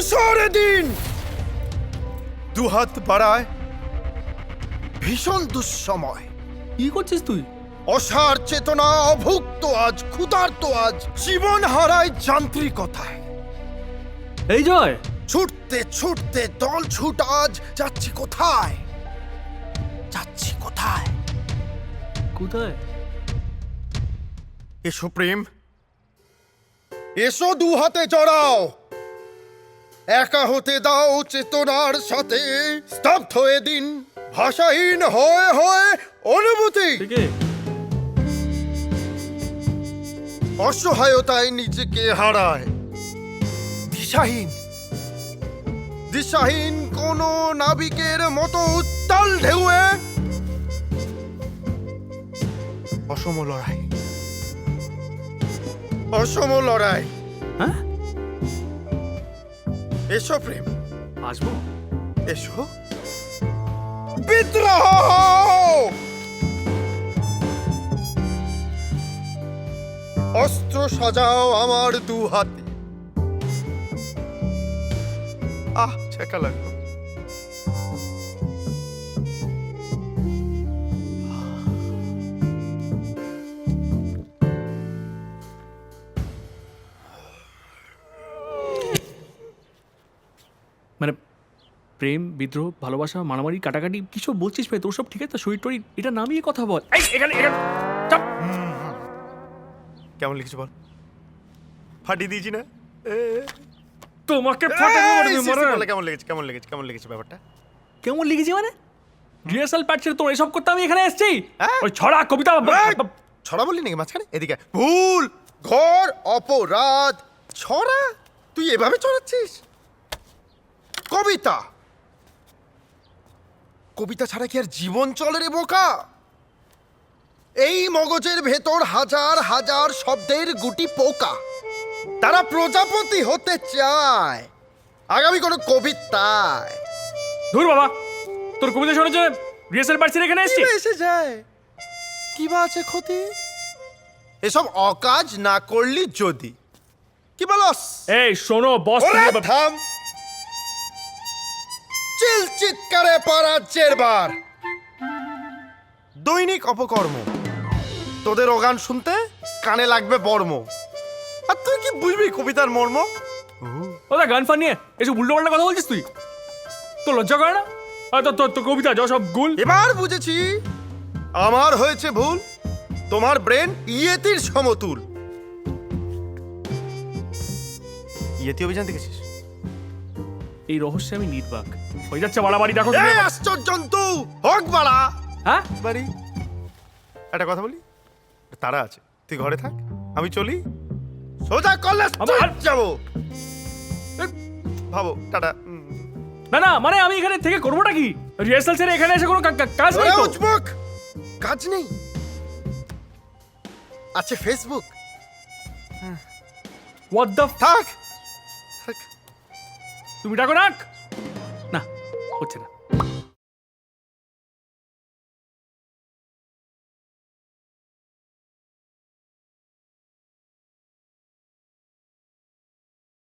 ধূসর দিন। দুহাত বাড়ায় ভীষণ দুঃসময়। কি করছিস তুই? অসার চেতনা অভুক্ত আজ, ক্ষুধার্ত আজ, জীবন হারায় যান্ত্রিকতায়। এই জয়, ছুটতে ছুটতে দল ছুট আজ, যাচ্ছি কোথায়, যাচ্ছি কোথায়? কোথায়? এসো প্রেম, এসো দু হাতে জড়াও, একা হতে দাও চেতনার সাথে। স্তব্ধ হয়ে দিন, ভাষাহীন হয়ে হয়ে অনুভূতি। থেকে অসহায়তায় নিজেকে হারায়, দিশাহীন দিশাহীন কোন নাবিকের মতো উত্তাল ঢেউয়ে অসম লড়াই, অসম লড়াই। হ্যাঁ, এসো প্রেম, আসবো। এসো বিদ্রোহ। অস্ত্র সাজাও আমার দু হাতে। আহ, ছ্যাঁকা লাগলো। মানে প্রেম, বিদ্রোহ, ভালোবাসা, মারামারি, কাটাকাটি কিসব বলছিস ভাই? তোর সব ঠিক আছে? শরীর টরি এটা নামিয়ে কথা বল। এই এখানে এখানে চাপ। কেমন লিখেছি বল? ফাটিয়ে দিয়েছি না? তোমাকে ফাটাবো এই, বলে সি, সি, মারা। বলে কেমন লেগেছে, কেমন লেগেছে, কেমন লেগেছে ব্যাপারটা? কেমন লিখেছি মানে? রিহার্সাল প্যাড ছেড়ে তোর এসব করতে আমি এখানে এসেছি? হ্যাঁ? ওই ছড়া কবিতা ছড়া বললি নাকি মাঝখানে? এদিকে ভুল, ঘর, অপরাধ, ছড়া? তুই এভাবে ছড়াচ্ছিস? কবিতা, কবিতা ছাড়া কি আর জীবন চলে রে বোকা? এই মগজের ভেতর হাজার হাজার শব্দের গুটি পোকা, তারা প্রজাপতি হতে চায় আগামী কোনো কবিতায়। ধুর বাবা, তোর কবিতা শোনার জন্য রিহার্সাল প্যাড ছেড়ে এখানে এসেছি? কি এসে যায়, কি বা আছে ক্ষতি এসব অকাজ না করলি যদি? কি বলস? এই শোনো বস, ওরে থাম, চিল চিৎকারে পরাজ্যের বার। দৈনিক অপকর্ম, তোদের অগান শুনতে কানে লাগবে বর্ম। আর তুই কি বুঝবি কবিতার মর্ম? ওটা গান ফান নিয়ে এসব উল্টো পাল্টা কথা বলছিস তুই? তোর লজ্জা করে না? আর তোর কবিতা যা সব গুল। এবার বুঝেছি আমার হয়েছে ভুল, তোমার ব্রেন ইয়েতির সমতুল। ইয়েতি অভিযান দেখেছিস? এই রহস্যে আমি নির্বাক হয়ে যাচ্ছে। বাড়াবাড়ি দেখো। এই আশ্চর্যজন্তু হোক বাড়া হ্যাঁ, বাড়ি। একটা কথা বলি, তারা আছে, তুই ঘরে থাক, আমি চলি সোজা কলেজ যাবো। ভাবো টাটা। না না, মানে আমি এখানে থেকে করবোটা কি? রিহার্সাল ছেড়ে এখানে এসে কোনো কাজ নেই তো? উচমুখ কাজ নেই, আছে ফেসবুক। হোয়াট দ্য থাক থাক। তুমি ডাকো ডাক না, হচ্ছে না।